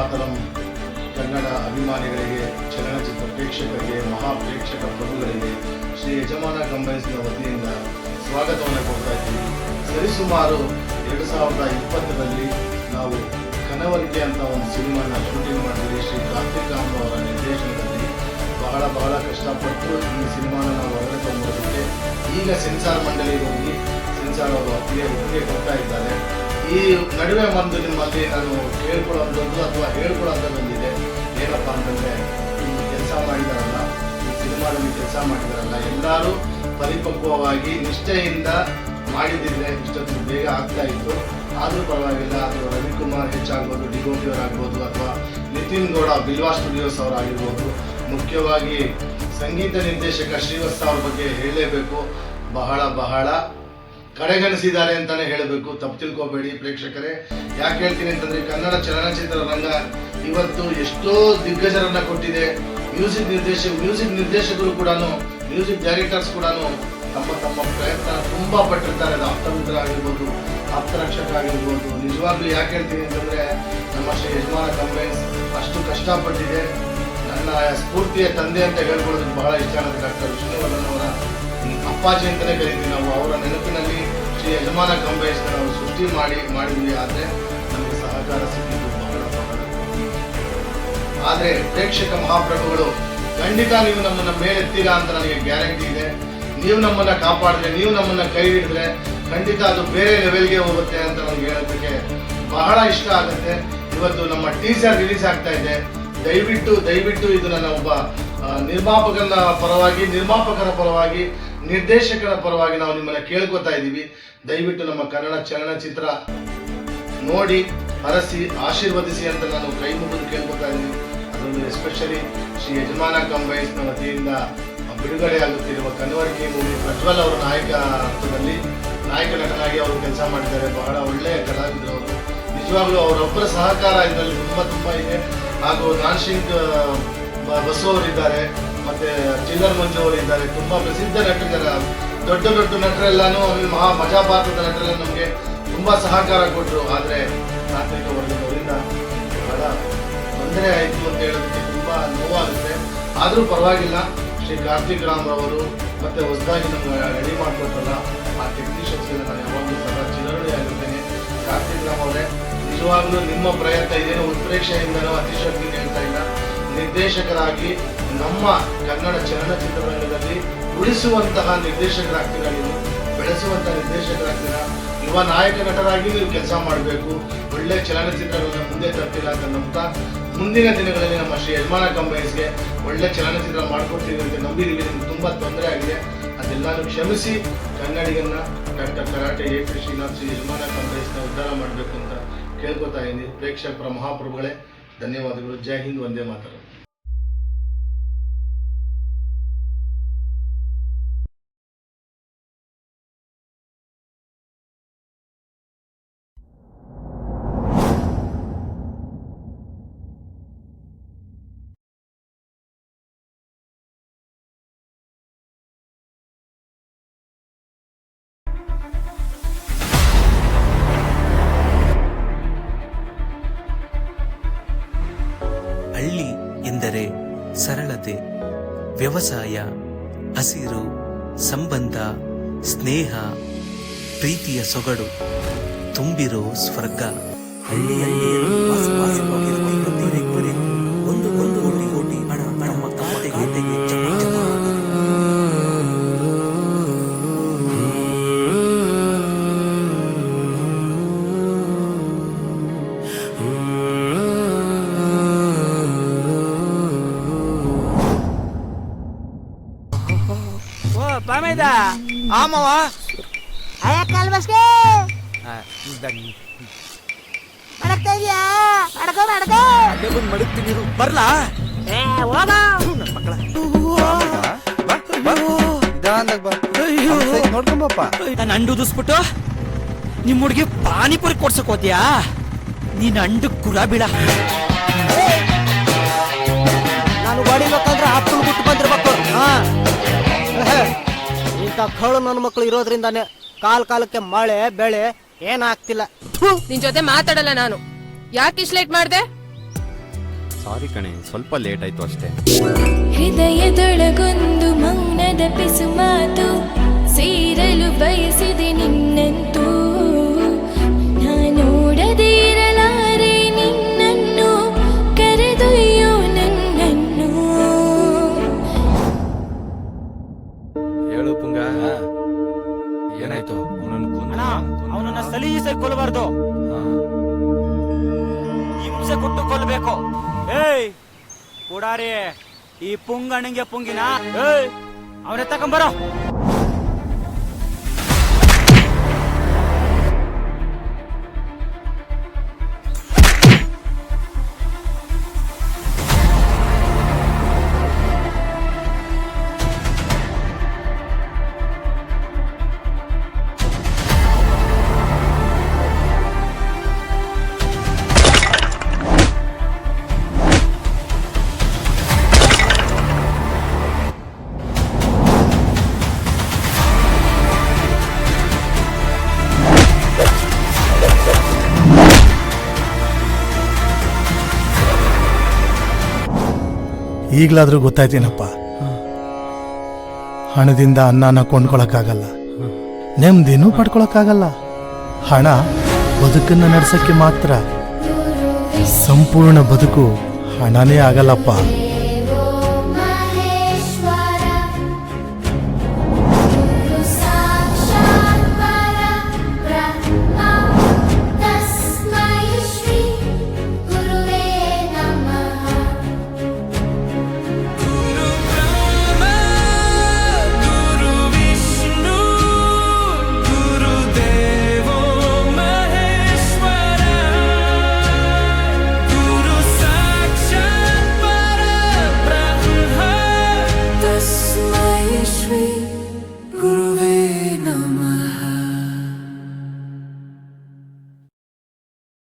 ಮಾತರಂ ಕನ್ನಡ ಅಭಿಮಾನಿಗಳಿಗೆ, ಚಲನಚಿತ್ರ ಪ್ರೇಕ್ಷಕರಿಗೆ, ಮಹಾಪ್ರೇಕ್ಷಕ ಪ್ರಭುಗಳಿಗೆ ಶ್ರೀ ಯಜಮಾನ ಕಂಬೈನ್ಸ್ನ ವತಿಯಿಂದ ಸ್ವಾಗತವನ್ನು ಕೊಡ್ತಾ ಇದ್ದೀವಿ. ಸರಿಸುಮಾರು 2020ರಲ್ಲಿ ನಾವು ಕನವರಿಕೆ ಅಂತ ಒಂದು ಸಿನಿಮಾನ ಶೂಟಿಂಗ್ ಮಾಡಿದ್ವಿ. ಶ್ರೀ ಕಾರ್ತಿಕ್ ರಾಮ್ ಅವರ ನಿರ್ದೇಶನದಲ್ಲಿ ಬಹಳ ಕಷ್ಟಪಟ್ಟು ಈ ಸಿನಿಮಾನ ನಾವು ಹೊರಗೆ ತಗೊಂಡೋದಕ್ಕೆ ಈಗ ಸೆನ್ಸಾರ್ ಮಂಡಳಿಗೆ ಹೋಗಿ ಸೆನ್ಸಾರ್ ಅವರು ಒಪ್ಪಿಗೆ ಕೊಡ್ತಾ ಇದ್ದಾರೆ. ಈ ನಡುವೆ ಒಂದು ನಿಮ್ಮಲ್ಲಿ ನಾನು ಕೇಳ್ಕೊಳ್ಳೋಂಥದ್ದು ಅಥವಾ ಹೇಳ್ಕೊಳ್ಳೋಂಥದ್ದೊಂದಿದೆ. ಏನಪ್ಪ ಅಂತಂದರೆ, ಈ ಕೆಲಸ ಮಾಡಿದಾರಲ್ಲ, ಈ ಸಿನಿಮಾದಲ್ಲಿ ಕೆಲಸ ಮಾಡಿದಾರಲ್ಲ, ಎಲ್ಲರೂ ಪರಿಪಕ್ವವಾಗಿ ನಿಷ್ಠೆಯಿಂದ ಮಾಡಿದ್ದಿದ್ರೆ ಇಷ್ಟೊತ್ತು ಬೇಗ ಆಗ್ತಾ ಇತ್ತು. ಆದರೂ ಪರವಾಗಿಲ್ಲ. ಅದು ರವಿಕುಮಾರ್ ಹೆಚ್ಚಾಗ್ಬೋದು, ಡಿಗೋಪಿ ಅವರಾಗ್ಬೋದು, ಅಥವಾ ನಿತಿನ್ ಗೌಡ ಬಿಲ್ವಾ ಸ್ಟುಡಿಯೋಸ್ ಅವರಾಗಿರ್ಬೋದು. ಮುಖ್ಯವಾಗಿ ಸಂಗೀತ ನಿರ್ದೇಶಕ ಶ್ರೀವತ್ಸ ಅವ್ರ ಬಗ್ಗೆ ಹೇಳಲೇಬೇಕು. ಬಹಳ ಕಡೆಗಣಿಸಿದ್ದಾರೆ ಅಂತಲೇ ಹೇಳಬೇಕು. ತಪ್ಪು ತಿಳ್ಕೊಬೇಡಿ ಪ್ರೇಕ್ಷಕರೇ. ಯಾಕೆ ಹೇಳ್ತೀನಿ ಅಂತಂದರೆ, ಕನ್ನಡ ಚಲನಚಿತ್ರ ರಂಗ ಇವತ್ತು ಎಷ್ಟೋ ದಿಗ್ಗಜರನ್ನ ಕೊಟ್ಟಿದೆ. ಮ್ಯೂಸಿಕ್ ನಿರ್ದೇಶಕರು ಕೂಡ, ಮ್ಯೂಸಿಕ್ ಡೈರೆಕ್ಟರ್ಸ್ ಕೂಡ ತಮ್ಮ ಪ್ರಯತ್ನ ತುಂಬ ಪಟ್ಟಿರ್ತಾರೆ. ಅದು ಆಪ್ತಮಿತ್ರ ಆಗಿರ್ಬೋದು, ಆಪ್ತರಕ್ಷಕ ಆಗಿರ್ಬೋದು. ನಿಜವಾಗ್ಲೂ ಯಾಕೆ ಹೇಳ್ತೀನಿ ಅಂತಂದರೆ, ನಮ್ಮ ಶ್ರೀ ಯಜಮಾನ ಕಂಬೈನ್ಸ್ ಅಷ್ಟು ಕಷ್ಟಪಟ್ಟಿದೆ. ನನ್ನ ಸ್ಫೂರ್ತಿಯ ತಂದೆ ಅಂತ ಹೇಳ್ಕೊಳ್ಳೋದಕ್ಕೆ ಬಹಳ ಇಷ್ಟ ಆಗುತ್ತೆ. ಡಾಕ್ಟರ್ ವಿಷ್ಣುವರ್ಧನ್ ಅವರ ಅಪ್ಪಾಜಿ ಅಂತಲೇ ಕರಿತೀವಿ ನಾವು. ಅವರ ನೆನಪಿನಲ್ಲಿ ಶ್ರೀ ಯಜಮಾನ ಕಂಬೈನ್ಸ್ನ ನಾವು ಸೃಷ್ಟಿ ಮಾಡಿದ್ವಿ. ಆದರೆ ನಮಗೆ ಸಹಕಾರ ಸಿಕ್ಕಿದ್ದು ಬಹಳ. ಆದರೆ ಪ್ರೇಕ್ಷಕ ಮಹಾಪ್ರಭುಗಳು ಖಂಡಿತ ನೀವು ನಮ್ಮನ್ನು ಮೇಲೆತ್ತೀರಾ ಅಂತ ನನಗೆ ಗ್ಯಾರಂಟಿ ಇದೆ. ನೀವು ನಮ್ಮನ್ನು ಕಾಪಾಡಿದ್ರೆ, ನೀವು ನಮ್ಮನ್ನು ಕೈ ಹಿಡಿದ್ರೆ ಖಂಡಿತ ಅದು ಬೇರೆ ಲೆವೆಲ್ಗೆ ಹೋಗುತ್ತೆ ಅಂತ ನನಗೆ ಹೇಳೋದಕ್ಕೆ ಬಹಳ ಇಷ್ಟ ಆಗುತ್ತೆ. ಇವತ್ತು ನಮ್ಮ ಟೀಸರ್ ರಿಲೀಸ್ ಆಗ್ತಾ ಇದೆ. ದಯವಿಟ್ಟು ಇದು ನನ್ನ ಒಬ್ಬ ನಿರ್ಮಾಪಕರ ಪರವಾಗಿ, ನಿರ್ದೇಶಕರ ಪರವಾಗಿ ನಾವು ನಿಮ್ಮನ್ನು ಕೇಳ್ಕೊತಾ ಇದ್ದೀವಿ. ದಯವಿಟ್ಟು ನಮ್ಮ ಕನ್ನಡ ಚಲನಚಿತ್ರ ನೋಡಿ, ಹರಸಿ, ಆಶೀರ್ವದಿಸಿ ಅಂತ ನಾನು ಕೈ ಮುಗಿದು ಕೇಳ್ಕೊತಾ ಇದ್ದೀನಿ. ಅದೊಂದು ಎಸ್ಪೆಷಲಿ ಶ್ರೀ ಯಜಮಾನ ಕಂಬೈನ್ಸ್ನ ವತಿಯಿಂದ ಬಿಡುಗಡೆ ಆಗುತ್ತಿರುವ ಕನವರಿಕೆ ಮೂವಿ, ಪ್ರಜ್ವಲ್ ಅವರ ನಾಯಕ ನಟನಾಗಿ ಅವರು ಕೆಲಸ ಮಾಡಿದ್ದಾರೆ. ಬಹಳ ಒಳ್ಳೆಯ ಕಲಾವಿದರು ಅವರು. ನಿಜವಾಗ್ಲೂ ಅವರೊಬ್ಬರ ಸಹಕಾರ ಇದರಲ್ಲಿ ತುಂಬ ಇದೆ. ಹಾಗೂ ನಾನ್ಶಿಂಗ್ ಬಸು ಅವರಿದ್ದಾರೆ, ಮತ್ತೆ ಚಿಲ್ಲರ್ ಮಂಜು ಅವರಿದ್ದಾರೆ. ತುಂಬ ಪ್ರಸಿದ್ಧ ನಟರಿದ್ದಾರೆ. ದೊಡ್ಡ ನಟರೆಲ್ಲಾನು, ಮಜಾಪಾತ್ರದ ನಟರೆಲ್ಲ ನಮಗೆ ತುಂಬ ಸಹಕಾರ ಕೊಟ್ಟರು. ಆದರೆ ತಾಂತ್ರಿಕ ವರ್ಗದವರಿಂದ ಬಹಳ ತೊಂದರೆ ಆಯಿತು ಅಂತ ಹೇಳೋದಕ್ಕೆ ತುಂಬ ನೋವಾಗುತ್ತೆ. ಆದರೂ ಪರವಾಗಿಲ್ಲ. ಶ್ರೀ ಕಾರ್ತಿಕ್ ರಾಮ್ ಅವರು ಮತ್ತೆ ಹೊಸದಾಗಿ ನಮ್ಗೆ ರೆಡಿ ಮಾಡಿಕೊಟ್ಟಲ್ಲ ಆ ಟೆಕ್ನಿಷಿಯನ್ಸ್ಗೆ ನಾನು ಯಾವಾಗಲೂ ಸದಾ ಚಿರಋಣಿ ಆಗಿರ್ತೇನೆ. ಕಾರ್ತಿಕ್ ರಾಮ್ ಅವರೇ, ನಿಜವಾಗ್ಲೂ ನಿಮ್ಮ ಪ್ರಯತ್ನ ಇದೇನೋ ಉತ್ಪ್ರೇಕ್ಷೆಯಿಂದನೋ ಅತಿಶಕ್ತಿ ಹೇಳ್ತಾ ಇಲ್ಲ. ನಿರ್ದೇಶಕರಾಗಿ ನಮ್ಮ ಕನ್ನಡ ಚಲನಚಿತ್ರರಂಗದಲ್ಲಿ ಉಳಿಸುವಂತಹ ನಿರ್ದೇಶಕರಾಗ್ತೀರಾ, ನೀವು ಬೆಳೆಸುವಂತಹ ನಿರ್ದೇಶಕರಾಗ್ತೀರಾ. ಯುವ ನಾಯಕ ನಟರಾಗಿ ನೀವು ಕೆಲಸ ಮಾಡಬೇಕು. ಒಳ್ಳೆ ಚಲನಚಿತ್ರಗಳನ್ನ ಮುಂದೆ ತರ್ತೀರಾ ಅಂತ ನಂಬ್ತಾ, ಮುಂದಿನ ದಿನಗಳಲ್ಲಿ ನಮ್ಮ ಶ್ರೀ ಯಜಮಾನ ಕಂಬೈನ್ಸ್ಗೆ ಒಳ್ಳೆ ಚಲನಚಿತ್ರ ಮಾಡ್ಕೊಡ್ತೀವಿ ಅಂತ ನಂಬಿದ್ದೀವಿ. ನಿಮ್ಗೆ ತುಂಬ ತೊಂದರೆ ಆಗಿದೆ, ಅದೆಲ್ಲನೂ ಕ್ಷಮಿಸಿ ಕನ್ನಡಿಗನ್ನ doctor karate AP. Srinath Shri Yajamana ಕಂಬೈನ್ಸ್ನ ಉದ್ಧಾರ ಮಾಡಬೇಕು ಅಂತ ಕೇಳ್ಕೊತಾ ಇದ್ದೀನಿ. ಪ್ರೇಕ್ಷಕರ ಮಹಾಪ್ರಭುಗಳೇ, ಧನ್ಯವಾದಗಳು. ಜೈ ಹಿಂದ್, ವಂದೇ ಮಾತರಂ. ಹಳ್ಳಿ ಎಂದರೆ ಸರಳತೆ, ವ್ಯವಸಾಯ, ಹಸಿರು, ಸಂಬಂಧ, ಸ್ನೇಹ, ಪ್ರೀತಿಯ ಸೊಗಡು ತುಂಬಿರೋ ಸ್ವರ್ಗ. ಹಳ್ಳಿಯಲ್ಲಿ ವಾಸವಾಗಿರುವ ಪ್ರತಿಯೊಬ್ಬರಿಗೂ ಒಂದು ಕೋಟಿ ಹಣ ನಮ್ಮ ಖಾತೆಗೆ ಆಮವ ಮಡಗ್ತೀನಿ ಬರ್ಲಾ ನೋಡ್ಕೊಂಬಪ್ಪ. ನಾನು ಅಂಡು ಉದಿಸ್ಬಿಟ್ಟು ನಿಮ್ ಹುಡುಗಿ ಪಾನಿಪುರಿ ಕೊಡ್ಸಕ್ ಹೋದ್ಯಾ? ನೀನ್ ಅಂಡು ಕುರ ಬೀಳ. ನಾನು ಹೊಡಿಬೇಕಂದ್ರೆ ಅಪ್ಪನ ಬಿಟ್ಟು ಬಂದಿರ್ಬೇಕು. ಇಂಥ ಕಳು ನನ್ನ ಮಕ್ಕಳು ಇರೋದ್ರಿಂದಾನೆ ಕಾಲಕ್ಕೆ ಮಳೆ ಬೆಳೆ ಏನಾಗ್ತಿಲ್ಲ. ನಿನ್ ಜೊತೆ ಮಾತಾಡಲ್ಲ ನಾನು. ಯಾಕೆ ಇಷ್ಟು ಲೇಟ್ ಮಾಡ್ದೆ? ಸಾರಿ ಕಣೆ, ಸ್ವಲ್ಪ ಲೇಟ್ ಆಯ್ತು ಅಷ್ಟೇ. ಹೃದಯದೊಳಗೊಂದು ಮೌನದ ಪಿಸು ಮಾತು ಸೇರಲು ಬಯಸಿದೆ ನಿನ್ನಂತೂ. ನಾನೋಡದೇ ಇರಲಾರೆ ನಿನ್ನನ್ನು, ಕರೆದೊಯ್ಯೋ ನನ್ನನ್ನು. ಹೇಳು ಪುಂಗ, ಏನಾಯ್ತು? ಅವನನ್ನ ಸಲೀಸಾಗಿ ಕೊಲ್ಲಬಾರ್ದು, ಹಿಂಸೆ ಕೊಟ್ಟು ಕೊಲ್ಲಬೇಕು. ಏಯ್ ಕೂಡಾರಿ, ಈ ಪುಂಗಣ್ಣಂಗೆ ಪುಂಗಿನ ಅವನೇ ತಕೊಂಬರೋ. ಈಗಲಾದರೂ ಗೊತ್ತಾಯ್ತೇನಪ್ಪ, ಹಣದಿಂದ ಅನ್ನನ ಕೊಂಡ್ಕೊಳಕ್ಕಾಗಲ್ಲ, ನೆಮ್ಮದಿನೂ ಪಡ್ಕೊಳಕ್ಕಾಗಲ್ಲ. ಹಣ ಬದುಕನ್ನು ನಡೆಸಕ್ಕೆ ಮಾತ್ರ, ಸಂಪೂರ್ಣ ಬದುಕು ಹಣನೇ ಆಗಲ್ಲಪ್ಪ. Tăsmai Shri